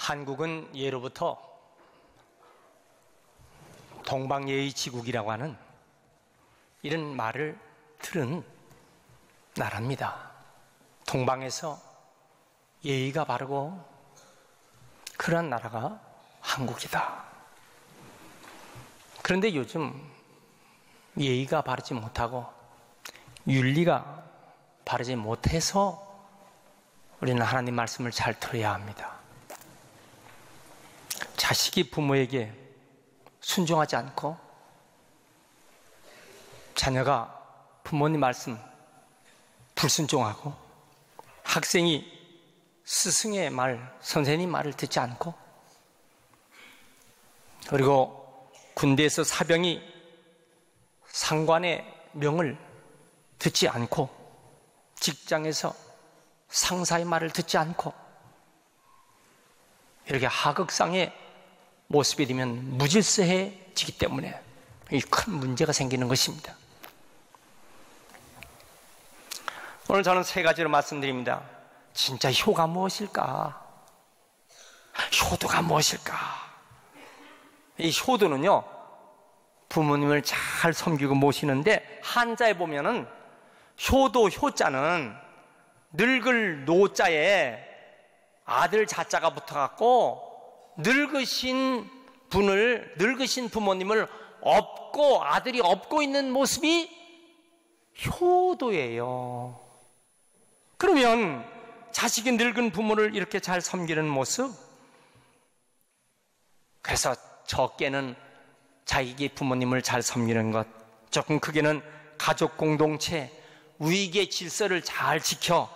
한국은 예로부터 동방예의지국이라고 하는 이런 말을 들은 나라입니다. 동방에서 예의가 바르고 그런 나라가 한국이다. 그런데 요즘 예의가 바르지 못하고 윤리가 바르지 못해서 우리는 하나님 말씀을 잘 들어야 합니다. 자식이 부모에게 순종하지 않고 자녀가 부모님 말씀 불순종하고 학생이 스승의 말, 선생님 말을 듣지 않고 그리고 군대에서 사병이 상관의 명을 듣지 않고 직장에서 상사의 말을 듣지 않고 이렇게 하극상의 모습이 되면 무질서해지기 때문에 이 큰 문제가 생기는 것입니다. 오늘 저는 세 가지로 말씀드립니다. 진짜 효가 무엇일까? 효도가 무엇일까? 이 효도는요, 부모님을 잘 섬기고 모시는데 한자에 보면은 효도 효자는 늙을 노자에 아들 자자가 붙어갖고 늙으신 부모님을 업고 아들이 업고 있는 모습이 효도예요. 그러면 자식이 늙은 부모를 이렇게 잘 섬기는 모습, 그래서 적게는 자기 부모님을 잘 섬기는 것, 조금 크게는 가족 공동체, 위계 질서를 잘 지켜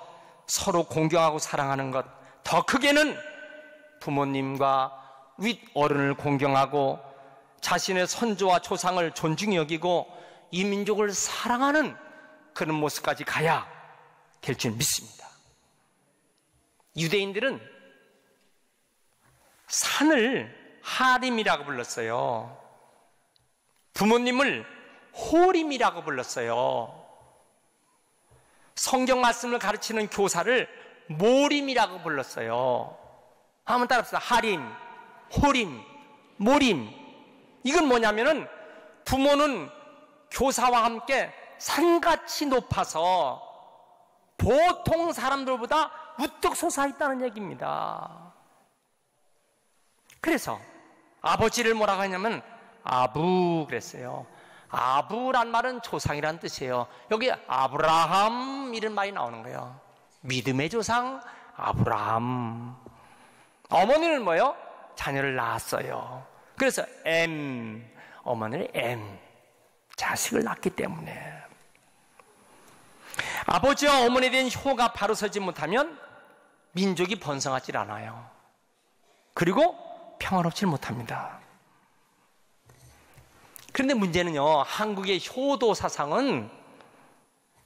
서로 공경하고 사랑하는 것, 더 크게는 부모님과 윗 어른을 공경하고 자신의 선조와 조상을 존중히 여기고 이 민족을 사랑하는 그런 모습까지 가야 될 줄 믿습니다. 유대인들은 산을 하림이라고 불렀어요. 부모님을 호림이라고 불렀어요. 성경 말씀을 가르치는 교사를 모림이라고 불렀어요. 한번 따라합시다. 하림, 호림, 모림. 이건 뭐냐면은 부모는 교사와 함께 산같이 높아서 보통 사람들보다 우뚝 솟아있다는 얘기입니다. 그래서 아버지를 뭐라고 하냐면 아부 그랬어요. 아부란 말은 조상이란 뜻이에요. 여기 아브라함 이런 말이 나오는 거예요. 믿음의 조상 아브라함. 어머니는 뭐예요? 자녀를 낳았어요. 그래서 어머니는 자식을 낳기 때문에. 아버지와 어머니에 대한 효가 바로 서지 못하면 민족이 번성하지 않아요. 그리고 평화롭지 못합니다. 그런데 문제는요, 한국의 효도 사상은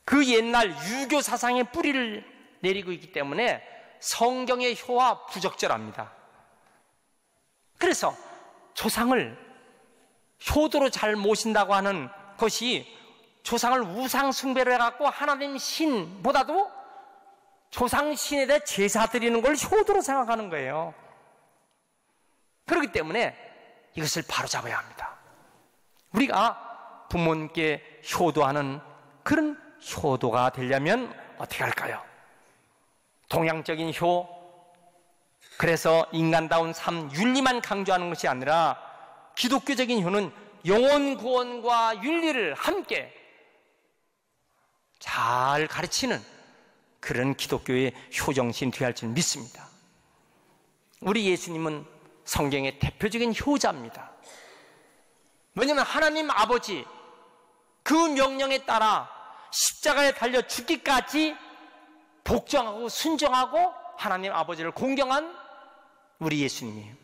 그 옛날 유교 사상의 뿌리를 내리고 있기 때문에 성경의 효와 부적절합니다. 그래서 조상을 효도로 잘 모신다고 하는 것이 조상을 우상 숭배를 해갖고 하나님 신보다도 조상 신에 대해 제사 드리는 걸 효도로 생각하는 거예요. 그렇기 때문에 이것을 바로잡아야 합니다. 우리가 부모님께 효도하는 그런 효도가 되려면 어떻게 할까요? 동양적인 효, 그래서 인간다운 삶, 윤리만 강조하는 것이 아니라 기독교적인 효는 영혼 구원과 윤리를 함께 잘 가르치는 그런 기독교의 효정신이 되어야 할 줄 믿습니다. 우리 예수님은 성경의 대표적인 효자입니다. 왜냐하면 하나님 아버지 그 명령에 따라 십자가에 달려 죽기까지 복종하고 순종하고 하나님 아버지를 공경한 우리 예수님이에요.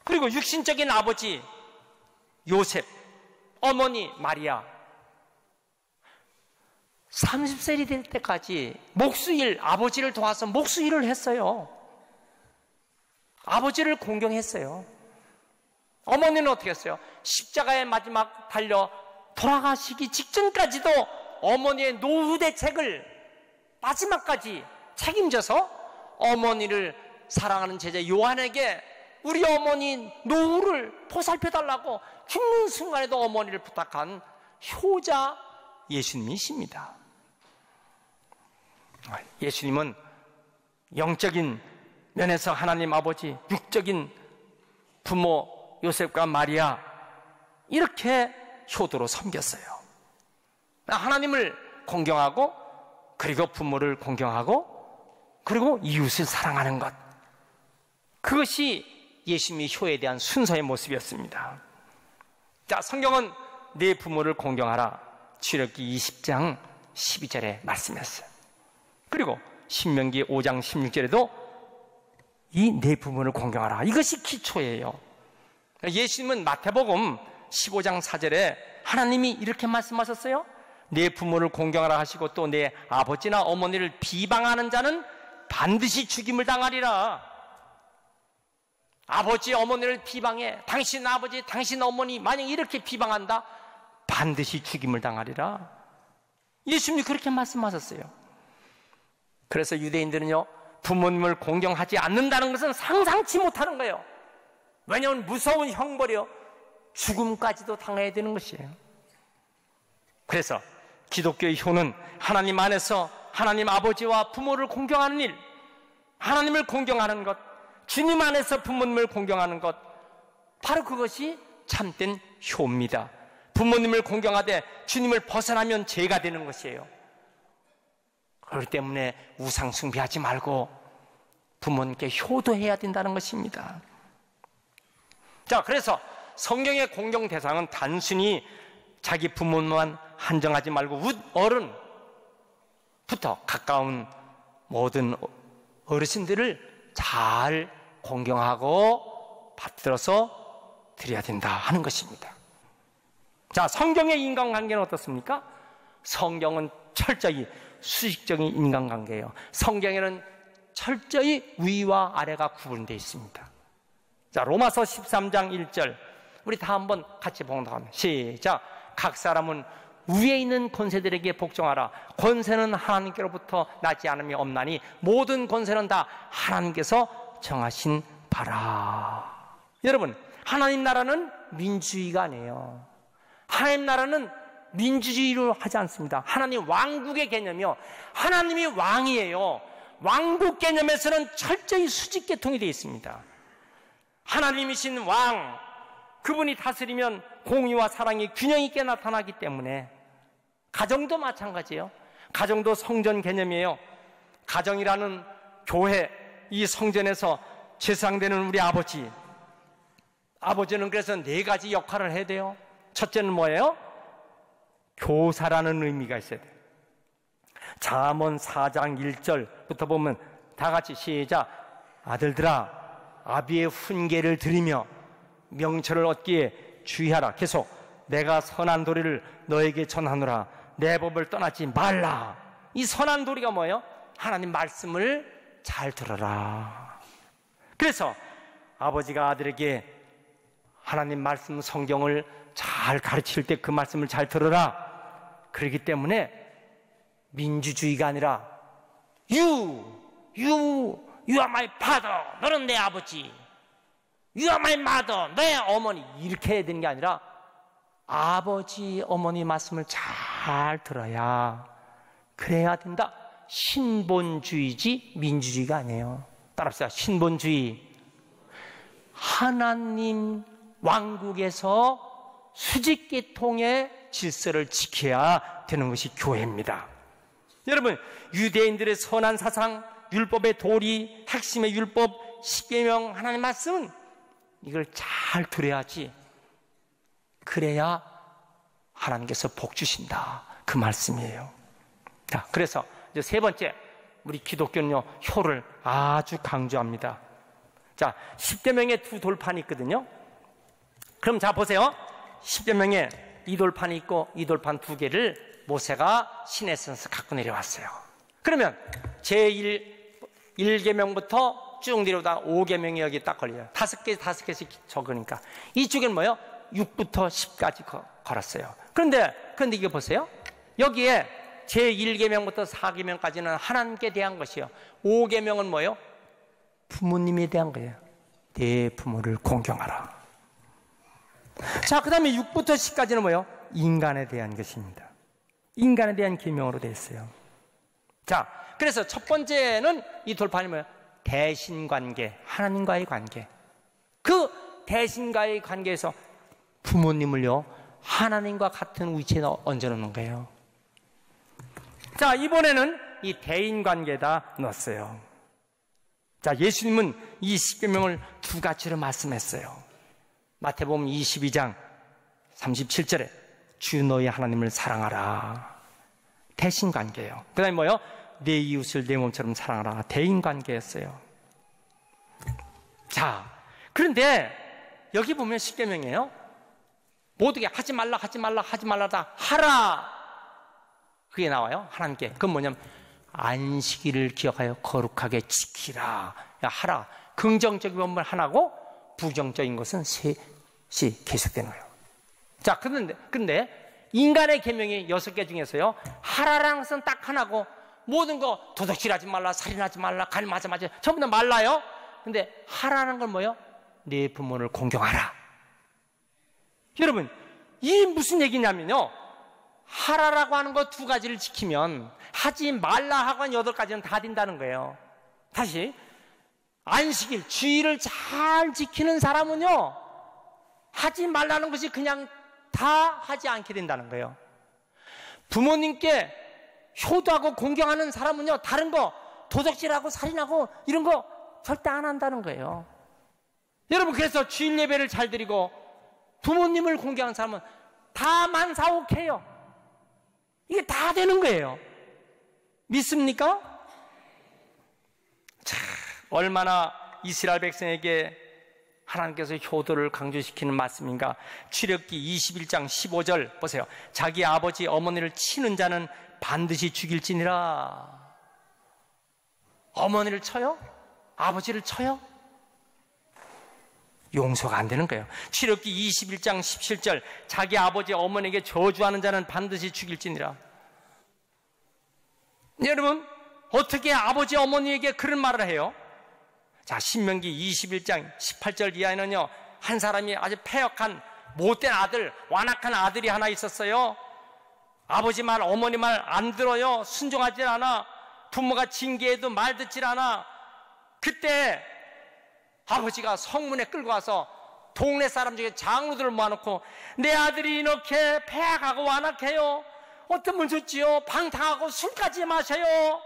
그리고 육신적인 아버지 요셉, 어머니 마리아, 30살이 될 때까지 목수일, 아버지를 도와서 목수일을 했어요. 아버지를 공경했어요. 어머니는 어떻게 했어요? 십자가에 마지막 달려 돌아가시기 직전까지도 어머니의 노후 대책을 마지막까지 책임져서 어머니를 사랑하는 제자 요한에게 우리 어머니 노후를 보살펴달라고 죽는 순간에도 어머니를 부탁한 효자 예수님이십니다. 예수님은 영적인 면에서 하나님 아버지, 육적인 부모 요셉과 마리아, 이렇게 효도로 섬겼어요. 하나님을 공경하고, 그리고 부모를 공경하고, 그리고 이웃을 사랑하는 것, 그것이 예수님의 효에 대한 순서의 모습이었습니다. 자, 성경은 내 부모를 공경하라, 출애굽기 20장 12절에 말씀했어요. 그리고 신명기 5장 16절에도 이 내 부모를 공경하라, 이것이 기초예요. 예수님은 마태복음 15장 4절에 하나님이 이렇게 말씀하셨어요. 내 부모를 공경하라 하시고 또 내 아버지나 어머니를 비방하는 자는 반드시 죽임을 당하리라. 아버지 어머니를 비방해, 당신 아버지 당신 어머니 만약 이렇게 비방한다, 반드시 죽임을 당하리라. 예수님이 그렇게 말씀하셨어요. 그래서 유대인들은요, 부모님을 공경하지 않는다는 것은 상상치 못하는 거예요. 왜냐하면 무서운 형벌이요, 죽음까지도 당해야 되는 것이에요. 그래서 기독교의 효는 하나님 안에서 하나님 아버지와 부모를 공경하는 일, 하나님을 공경하는 것, 주님 안에서 부모님을 공경하는 것, 바로 그것이 참된 효입니다. 부모님을 공경하되 주님을 벗어나면 죄가 되는 것이에요. 그렇기 때문에 우상 숭배하지 말고 부모님께 효도해야 된다는 것입니다. 자, 그래서 성경의 공경 대상은 단순히 자기 부모만 한정하지 말고 어른부터 가까운 모든 어르신들을 잘 공경하고 받들어서 드려야 된다 하는 것입니다. 자, 성경의 인간관계는 어떻습니까? 성경은 철저히 수직적인 인간관계예요. 성경에는 철저히 위와 아래가 구분되어 있습니다. 자, 로마서 13장 1절 우리 다 한번 같이 봉독합니다. 시작. 각 사람은 위에 있는 권세들에게 복종하라. 권세는 하나님께로부터 나지 않음이 없나니 모든 권세는 다 하나님께서 정하신 바라. 여러분, 하나님 나라는 민주주의가 아니에요. 하나님 나라는 민주주의로 하지 않습니다. 하나님 왕국의 개념이요, 하나님이 왕이에요. 왕국 개념에서는 철저히 수직계통이 되어 있습니다. 하나님이신 왕, 그분이 다스리면 공의와 사랑이 균형 있게 나타나기 때문에, 가정도 마찬가지예요. 가정도 성전 개념이에요. 가정이라는 교회, 이 성전에서 제사장되는 우리 아버지는 그래서 4가지 역할을 해야 돼요. 첫째는 뭐예요? 교사라는 의미가 있어야 돼요. 잠언 4장 1절부터 보면 다 같이 시작. 아들들아, 아비의 훈계를 들으며 명철을 얻기에 주의하라. 계속. 내가 선한 도리를 너에게 전하노라. 내 법을 떠나지 말라. 이 선한 도리가 뭐예요? 하나님 말씀을 잘 들어라. 그래서 아버지가 아들에게 하나님 말씀 성경을 잘 가르칠 때 그 말씀을 잘 들어라. 그렇기 때문에 민주주의가 아니라 You are my father. 너는 내 아버지. You are my mother. 내 어머니. 이렇게 해야 되는 게 아니라 아버지, 어머니 말씀을 잘 들어야, 그래야 된다. 신본주의지 민주주의가 아니에요. 따라합시다. 신본주의. 하나님 왕국에서 수직계통의 질서를 지켜야 되는 것이 교회입니다. 여러분, 유대인들의 선한 사상, 율법의 도리, 핵심의 율법, 십계명, 하나님 말씀은 이걸 잘 들어야지. 그래야 하나님께서 복 주신다, 그 말씀이에요. 자, 그래서 이제 세 번째, 우리 기독교는요, 효를 아주 강조합니다. 자, 10계명에 2돌판이 있거든요. 그럼 자, 보세요. 10계명에 이 돌판이 있고 이 돌판 2개를 모세가 시내에서 갖고 내려왔어요. 그러면 제1계명부터 쭉 내려오다가 5계명이 여기 딱 걸려요. 5개씩 적으니까. 이쪽에는 뭐예요? 6부터 10까지 걸었어요. 그런데 이게 보세요. 여기에 제1계명부터 4계명까지는 하나님께 대한 것이요. 5계명은 뭐예요? 부모님에 대한 거예요. 내 부모를 공경하라. 자, 그 다음에 6부터 10까지는 뭐예요? 인간에 대한 것입니다. 인간에 대한 계명으로 되어 있어요. 자, 그래서 첫 번째는 이 돌판이 뭐예요? 대신관계, 하나님과의 관계. 그 대신과의 관계에서 부모님을요, 하나님과 같은 위치에 얹어놓는 거예요. 자, 이번에는 이 대인관계에다 넣었어요. 자, 예수님은 이 십계명을 두 가지로 말씀했어요. 마태복음 22장 37절에 주 너희 하나님을 사랑하라. 대신관계예요. 그 다음에 뭐예요? 내 이웃을 내 몸처럼 사랑하라. 대인관계였어요. 자, 그런데 여기 보면 십계명이에요. 모두게 하지 말라, 하지 말라, 하지 말라다 하라. 그게 나와요. 하나님께. 그건 뭐냐면 안식일을 기억하여 거룩하게 지키라. 야, 하라. 긍정적인 것만 하나고 부정적인 것은 셋이 계속되는 거예요. 자, 근데 인간의 계명이 6개 중에서요, 하라라는 것은 딱 하나고 모든 거 도둑질하지 말라, 살인하지 말라, 간음하지 말라, 전부 다 말라요. 근데 하라는 건 뭐예요? 네 부모를 공경하라. 여러분, 이 무슨 얘기냐면요, 하라라고 하는 거 2가지를 지키면 하지 말라 하고 한 8가지는 다 된다는 거예요. 다시, 안식일, 주일을 잘 지키는 사람은요, 하지 말라는 것이 그냥 다 하지 않게 된다는 거예요. 부모님께 효도하고 공경하는 사람은요, 다른 거 도둑질하고 살인하고 이런 거 절대 안 한다는 거예요. 여러분, 그래서 주일 예배를 잘 드리고 부모님을 공경하는 사람은 다 만사옥해요. 이게 다 되는 거예요. 믿습니까? 자, 얼마나 이스라엘 백성에게 하나님께서 효도를 강조시키는 말씀인가. 출애굽기 21장 15절 보세요. 자기 아버지 어머니를 치는 자는 반드시 죽일지니라. 어머니를 쳐요? 아버지를 쳐요? 용서가 안 되는 거예요. 출애굽기 21장 17절 자기 아버지 어머니에게 저주하는 자는 반드시 죽일지니라. 여러분, 어떻게 아버지 어머니에게 그런 말을 해요? 자, 신명기 21장 18절 이하에는요, 한 사람이 아주 패역한 못된 아들, 완악한 아들이 하나 있었어요. 아버지 말, 어머니 말 안 들어요. 순종하지 않아. 부모가 징계해도 말 듣질 않아. 그때 아버지가 성문에 끌고 와서 동네 사람 중에 장로들을 모아놓고, 내 아들이 이렇게 패악하고 완악해요. 어쩌면 좋지요? 방탕하고 술까지 마셔요.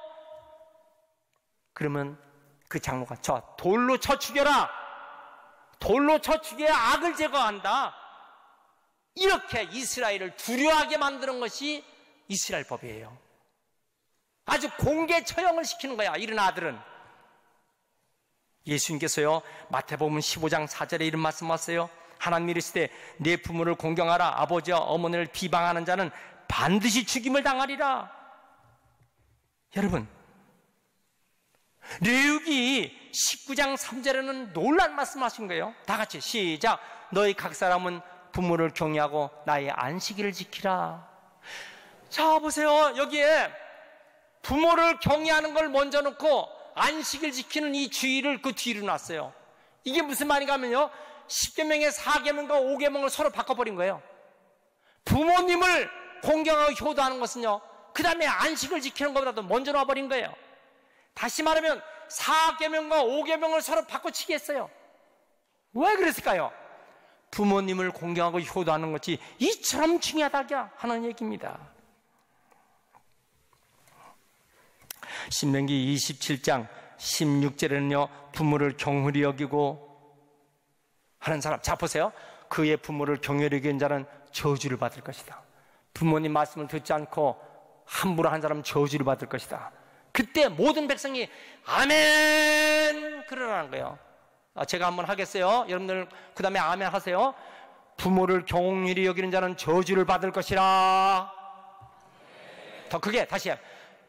그러면 그 장로가 저 돌로 쳐 죽여라. 돌로 쳐 죽여야 악을 제거한다. 이렇게 이스라엘을 두려워하게 만드는 것이 이스라엘 법이에요. 아주 공개 처형을 시키는 거야, 이런 아들은. 예수님께서요, 마태복음 15장 4절에 이런 말씀하세요. 하나님이 이르시되 내 부모를 공경하라. 아버지와 어머니를 비방하는 자는 반드시 죽임을 당하리라. 여러분, 레위기 19장 3절에는 놀란 말씀하신 거예요. 다 같이 시작. 너희 각 사람은 부모를 경외하고 나의 안식일을 지키라. 자, 보세요. 여기에 부모를 경외하는 걸 먼저 놓고 안식일 지키는 이 주의를 그 뒤로 놨어요. 이게 무슨 말인가 하면요, 10계명의 4계명과 5계명을 서로 바꿔버린 거예요. 부모님을 공경하고 효도하는 것은요, 그 다음에 안식을 지키는 것보다도 먼저 놔버린 거예요. 다시 말하면 4계명과 5계명을 서로 바꿔치기 했어요. 왜 그랬을까요? 부모님을 공경하고 효도하는 것이 이처럼 중요하다 하는 얘기입니다. 신명기 27장 16절에는요, 부모를 경홀히 여기고 하는 사람, 자 보세요. 그의 부모를 경홀히 여기는 자는 저주를 받을 것이다. 부모님 말씀을 듣지 않고 함부로 한 사람은 저주를 받을 것이다. 그때 모든 백성이 아멘 그러라는 거예요. 제가 한번 하겠어요. 여러분들 그 다음에 아멘 하세요. 부모를 경홀히 여기는 자는 저주를 받을 것이라. 더 크게 다시 해.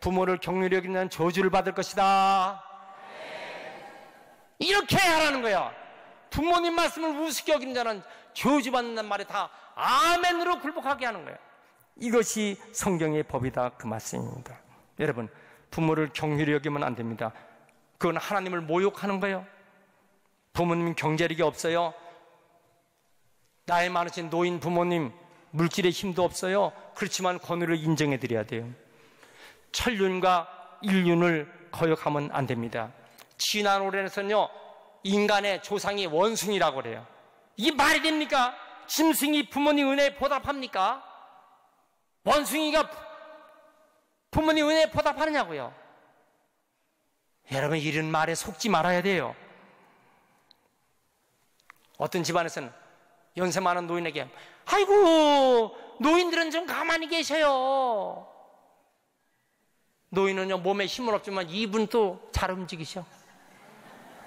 부모를 경홀히 여기는 자는 저주를 받을 것이다. 이렇게 하라는 거예요. 부모님 말씀을 우습게 여기는 자는 저주받는다는 말에 다 아멘으로 굴복하게 하는 거예요. 이것이 성경의 법이다, 그 말씀입니다. 여러분, 부모를 경홀히 여기면 안 됩니다. 그건 하나님을 모욕하는 거예요. 부모님 경제력이 없어요. 나이 많으신 노인 부모님 물질의 힘도 없어요. 그렇지만 권위를 인정해 드려야 돼요. 천륜과 인륜을 거역하면 안 됩니다. 진화 노래에서는요, 인간의 조상이 원숭이라고 그래요. 이게 말이 됩니까? 짐승이 부모님 은혜에 보답합니까? 원숭이가 부모님 은혜에 보답하느냐고요. 여러분, 이런 말에 속지 말아야 돼요. 어떤 집안에서는 연세 많은 노인에게, 아이고, 노인들은 좀 가만히 계셔요. 노인은요, 몸에 힘은 없지만 입은 또 잘 움직이셔.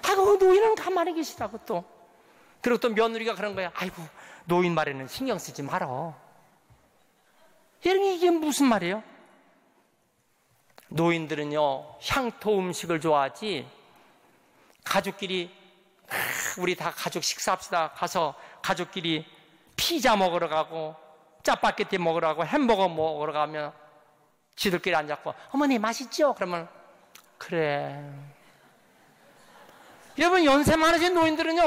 아이고, 노인은 가만히 계시다고 또. 그리고 또 며느리가 그런 거야. 아이고, 노인 말에는 신경 쓰지 말어. 여러분, 이게 무슨 말이에요? 노인들은요, 향토 음식을 좋아하지, 가족끼리, 우리 다 가족 식사합시다. 가서 가족끼리 피자 먹으러 가고, 짜파게티 먹으러 가고, 햄버거 먹으러 가면, 지들끼리 앉았고, 어머니 맛있죠? 그러면, 그래. 여러분, 연세 많으신 노인들은요,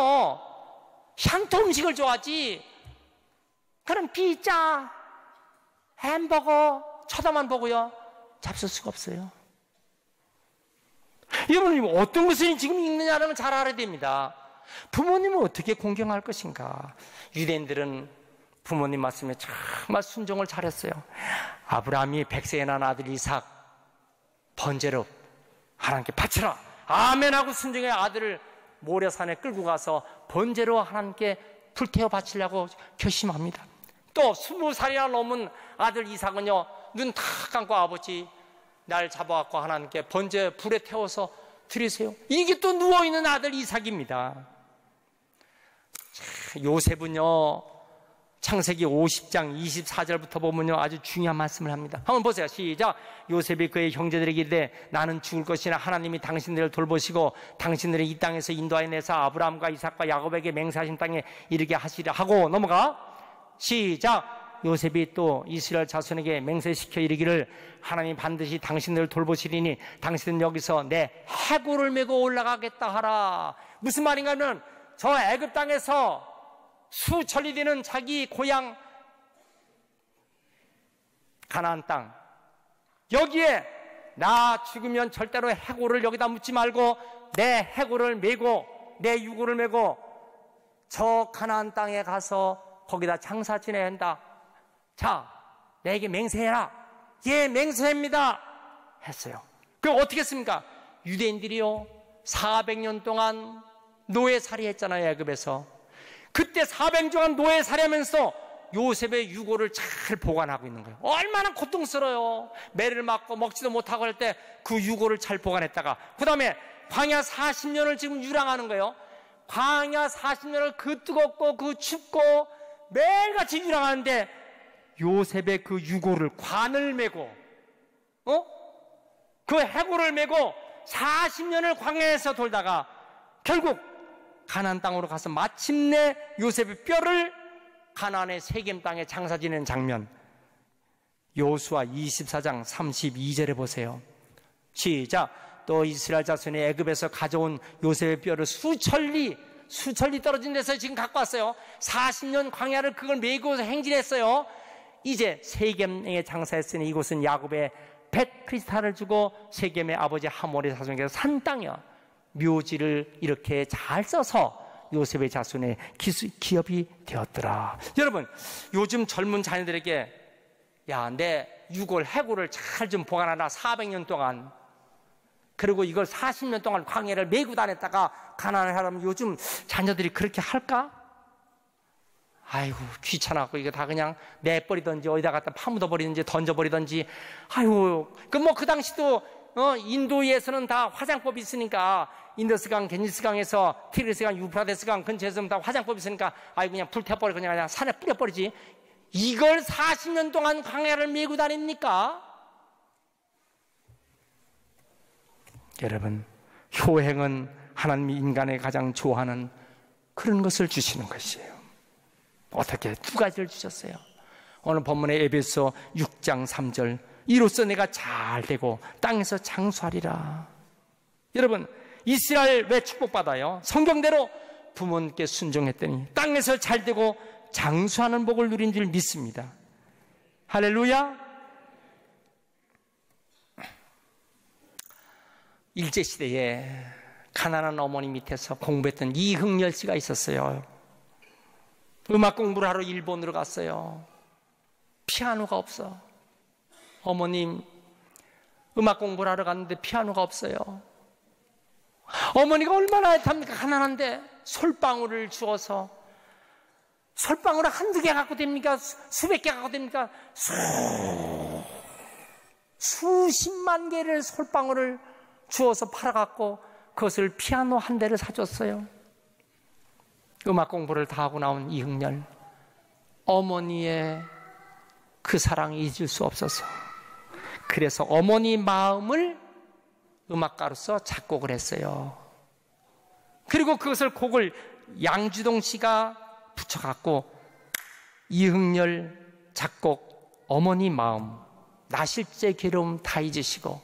향토 음식을 좋아하지, 그럼 피자, 햄버거 쳐다만 보고요, 잡술 수가 없어요. 여러분, 어떤 것을 지금 읽느냐는 잘 알아야 됩니다. 부모님을 어떻게 공경할 것인가? 유대인들은 부모님 말씀에 정말 순종을 잘했어요. 아브라함이 100세에 난 아들 이삭 번제로 하나님께 바치라, 아멘하고 순종의 아들을 모래산에 끌고 가서 번제로 하나님께 불태워 바치려고 결심합니다. 또 20살이나 넘은 아들 이삭은요, 눈 탁 감고 아버지 날 잡아갖고 하나님께 번제 불에 태워서 드리세요. 이게 또 누워있는 아들 이삭입니다. 요셉은요, 창세기 50장 24절부터 보면요, 아주 중요한 말씀을 합니다. 한번 보세요. 시작. 요셉이 그의 형제들에게 이르되 나는 죽을 것이나 하나님이 당신들을 돌보시고 당신들을 이 땅에서 인도하여내서 아브라함과 이삭과 야곱에게 맹세하신 땅에 이르게 하시라 하고, 넘어가. 시작. 요셉이 또 이스라엘 자손에게 맹세시켜 이르기를 하나님이 반드시 당신들을 돌보시리니 당신은 여기서 내 해골을 메고 올라가겠다 하라. 무슨 말인가 하면, 저 애굽 땅에서 수천리 되는 자기 고향 가나안 땅, 여기에 나 죽으면 절대로 해골을 여기다 묻지 말고 내 해골을 메고 내 유골을 메고 저 가나안 땅에 가서 거기다 장사 지내야 한다. 자, 내게 맹세해라. 예, 맹세합니다 했어요. 그럼 어떻게 했습니까? 유대인들이요, 400년 동안 노예살이 했잖아요, 애굽에서. 그때 400년 동안 노예살이 하면서 요셉의 유골을 잘 보관하고 있는 거예요. 얼마나 고통스러워요. 매를 맞고 먹지도 못하고 할 때 그 유골을 잘 보관했다가, 그 다음에 광야 40년을 지금 유랑하는 거예요. 광야 40년을 그 뜨겁고 그 춥고 매일같이 유랑하는데 요셉의 그 유골을, 관을 메고 그 해골을 메고 40년을 광야에서 돌다가 결국 가나안 땅으로 가서 마침내 요셉의 뼈를 가나안의 세겜 땅에 장사 지내는 장면, 여호수아 24장 32절에 보세요. 시작. 또 이스라엘 자손이 애굽에서 가져온 요셉의 뼈를 수천리 떨어진 데서 지금 갖고 왔어요. 40년 광야를 그걸 메고 행진했어요. 이제 세겜에 장사했으니 이곳은 야곱의 벳 크리스탈을 주고 세겜의 아버지 하몰의 자손에게서 산 땅이야. 묘지를 이렇게 잘 써서 요셉의 자손의 기업이 되었더라. 여러분, 요즘 젊은 자녀들에게, 야, 내 유골, 해골을 잘 좀 보관하라. 400년 동안. 그리고 이걸 40년 동안 광야를 메고 다녔다가 가난을 하라면 요즘 자녀들이 그렇게 할까? 아이고, 귀찮아갖고 이거 다 그냥 내버리든지 어디다 갖다 파묻어 버리든지 던져버리든지. 아이고, 그 당시도 인도에서는 다 화장법이 있으니까, 인더스강, 겐지스강에서 티리스강, 유프라데스강 근처에서는 다 화장법이 있으니까, 아이고, 그냥 불태워버리고 그냥 산에 뿌려버리지. 이걸 40년 동안 광야를 메고 다닙니까? 여러분, 효행은 하나님이 인간에 가장 좋아하는 그런 것을 주시는 것이에요. 어떻게? 두 가지를 주셨어요. 오늘 본문의 에베소 6장 3절, 이로써 내가 잘 되고 땅에서 장수하리라. 여러분, 이스라엘 왜 축복받아요? 성경대로 부모님께 순종했더니 땅에서 잘되고 장수하는 복을 누린 줄 믿습니다. 할렐루야. 일제시대에 가난한 어머니 밑에서 공부했던 이흥열 씨가 있었어요. 음악 공부를 하러 일본으로 갔어요. 피아노가 없어. 어머님, 음악 공부를 하러 갔는데 피아노가 없어요. 어머니가 얼마나 애탑니까? 가난한데 솔방울을 주어서, 솔방울을 한두 개 갖고 됩니까? 수백 개 갖고 됩니까? 수십만 개를 솔방울을 주어서 팔아갖고 그것을 피아노 한 대를 사줬어요. 음악 공부를 다 하고 나온 이흥렬, 어머니의 그 사랑이 잊을 수 없어서, 그래서 어머니 마음을 음악가로서 작곡을 했어요. 그리고 그것을 곡을 양주동 씨가 붙여갖고 이흥렬 작곡 어머니 마음, 나실제 괴로움 다 잊으시고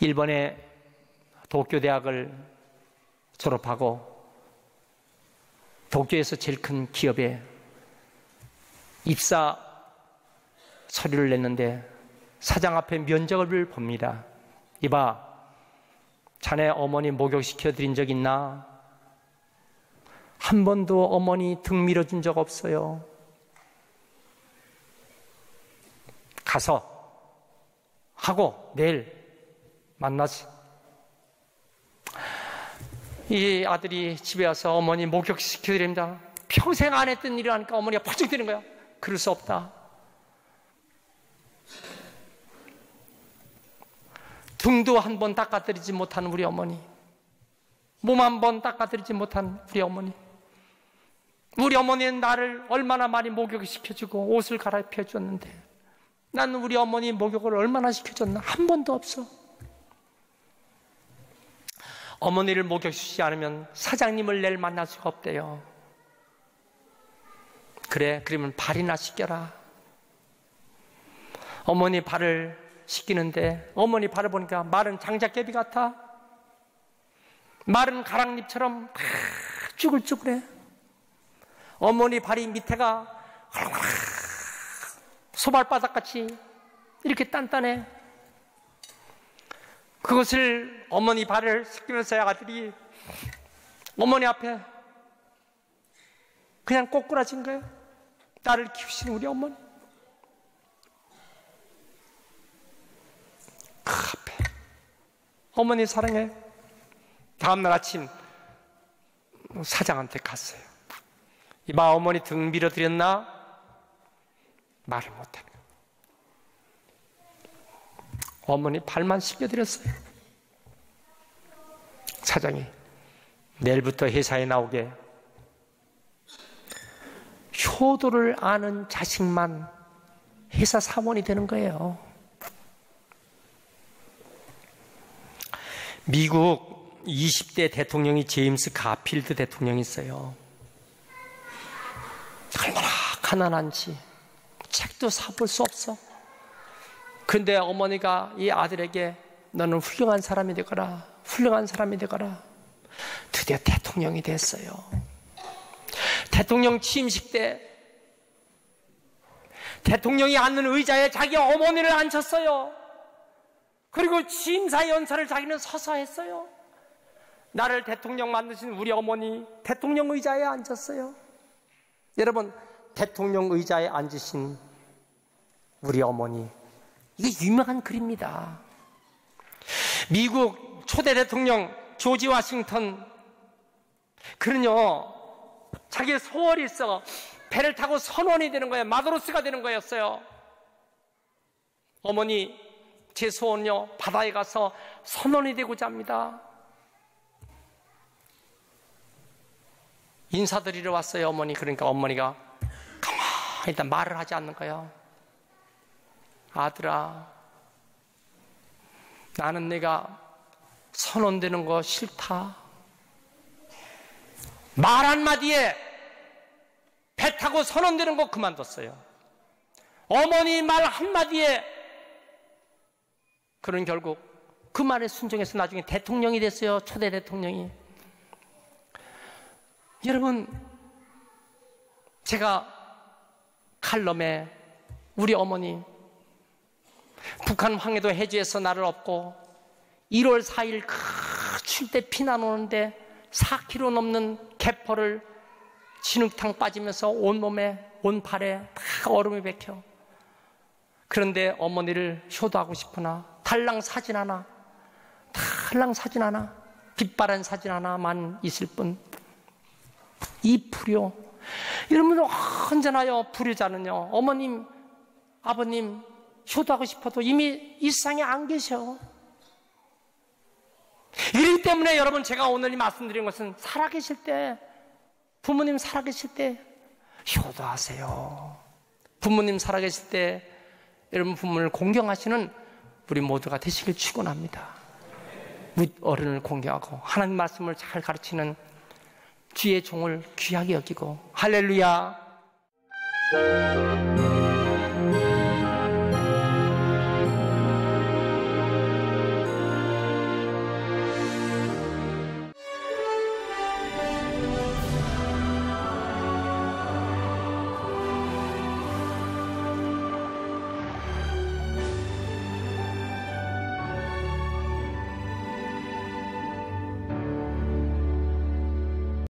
일본의 도쿄대학을 졸업하고 도쿄에서 제일 큰 기업에 입사 서류를 냈는데 사장 앞에 면접을 봅니다. 이봐, 자네 어머니 목욕시켜 드린 적 있나? 한 번도 어머니 등 밀어준 적 없어요. 가서 하고 내일 만나지. 이 아들이 집에 와서 어머니 목욕시켜 드립니다. 평생 안 했던 일을 하니까 어머니가 펄쩍 뛰는 거야. 그럴 수 없다. 등도 한 번 닦아드리지 못한 우리 어머니, 몸 한 번 닦아드리지 못한 우리 어머니, 우리 어머니는 나를 얼마나 많이 목욕을 시켜주고 옷을 갈아입혀 줬는데 나는 우리 어머니 목욕을 얼마나 시켜줬나? 한 번도 없어. 어머니를 목욕시키지 않으면 사장님을 내일 만날 수가 없대요. 그래, 그러면 발이나 씻겨라. 어머니 발을 씻기는데 어머니 발을 보니까 마른 장작개비 같아. 마른 가랑잎처럼 다 쭈글쭈글해. 어머니 발이 밑에가 소발바닥같이 이렇게 단단해. 그것을 어머니 발을 씻기면서 아들이 어머니 앞에 그냥 꼬꾸라진 거예요. 딸을 키우시는 우리 어머니. 그 앞에 어머니 사랑해. 다음날 아침 사장한테 갔어요. 이봐, 어머니 등 밀어드렸나? 말을 못해. 어머니 발만 씻겨드렸어요. 사장이 내일부터 회사에 나오게 효도를 아는 자식만 회사 사원이 되는 거예요. 미국 20대 대통령이 제임스 가필드 대통령이 있어요. 얼마나 가난한지 책도 사볼 수 없어. 근데 어머니가 이 아들에게 너는 훌륭한 사람이 되거라, 훌륭한 사람이 되거라. 드디어 대통령이 됐어요. 대통령 취임식 때 대통령이 앉는 의자에 자기 어머니를 앉혔어요. 그리고 취임사 연설을 자기는 서서 했어요. 나를 대통령 만드신 우리 어머니 대통령 의자에 앉았어요. 여러분, 대통령 의자에 앉으신 우리 어머니, 이게 유명한 글입니다. 미국 초대 대통령 조지 워싱턴, 그는요 자기의 소원이 있어 배를 타고 선원이 되는 거예요. 마도로스가 되는 거였어요. 어머니, 제 소원요 바다에 가서 선원이 되고자 합니다. 인사드리러 왔어요, 어머니. 그러니까 어머니가 가만히 있다 말을 하지 않는 거예요. 아들아, 나는 내가 선원되는 거 싫다. 말 한마디에 배 타고 선원되는 거 그만뒀어요. 어머니 말 한마디에 그는 결국 그 말에 순종해서 나중에 대통령이 됐어요. 초대 대통령이. 여러분, 제가 칼럼에 우리 어머니 북한 황해도 해주에서 나를 업고 1월 4일 그 출 때 피난 오는데 4kg 넘는 개포를 진흙탕 빠지면서 온몸에 온 발에 다 얼음이 bek혀. 그런데 어머니를 효도하고 싶으나 달랑 사진 하나, 빛바란 사진 하나만 있을 뿐. 이 불효, 여러분 언제나요 불효자는요 어머님 아버님 효도하고 싶어도 이미 이 세상에 안 계셔. 이렇기 때문에 여러분, 제가 오늘 이 말씀드린 것은 살아계실 때, 부모님 살아계실 때 효도하세요. 부모님 살아계실 때 여러분 부모를 공경하시는 우리 모두가 되시길 축원합니다. 어른을 공경하고 하나님 말씀을 잘 가르치는 주의 종을 귀하게 여기고. 할렐루야.